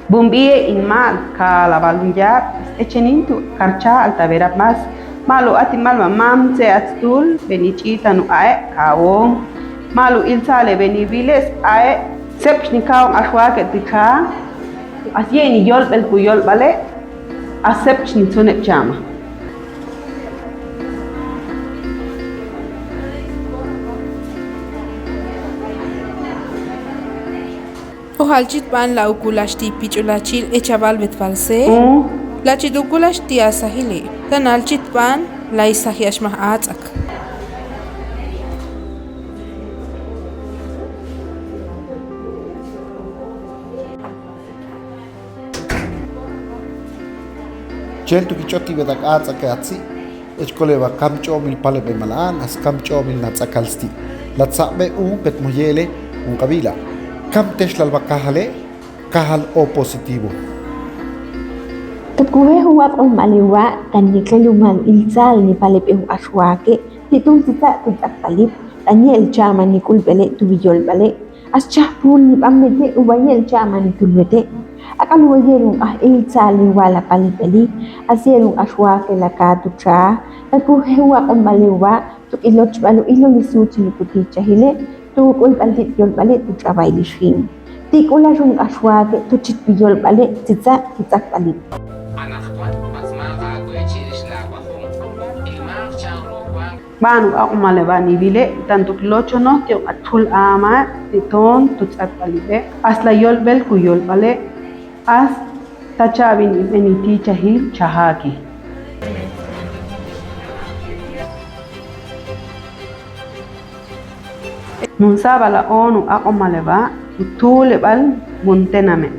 Bumbie in mal kala balunjak echenintu karcha altavera mas malu ati malma mam se atul benichita nu ae kawong malu ilsale beniviles ae sepchni kaw ashwake tika asyeni yol bel kuyol bale asepchni sunep chama Ojalchit pan la ukulashti pichulachil echaval betvalse. La chidukulashti asahili. Tanalchit pan la isahiashmah atzak. Cheltu kichoti bedak atzak atzi. Echkoleva kamcho mil pale be malan as kamcho mil natzakalsti. Latzabe bet moyele un kabila. Kam teshlal bakahale kahal o positivo. Tekuhe huwag ang maliwa kanya kaluman ilsal ni palip yung aswake titung tita tutak palip tanya el chaman ni kulbele tubiyol bale as chahpun ni pamete ubaya el chaman ni tulwete akan wayelung ilsal ni wala palipeli asyelung aswake la katucha tekuhe huwag ang maliwa tuk iloch balu ilo ni suti ni puticha hile tukul palip yol bale tucabay lishim tikula yung aswake tuchit biyol bale titak palip. Banu ako malebani bile tanto kilocho no tio atul ama titon tutsat palibe as la yol bel kuyol bale as tachabin beniti chahi chahaki nun sabala onu ako maleba utule bal muntename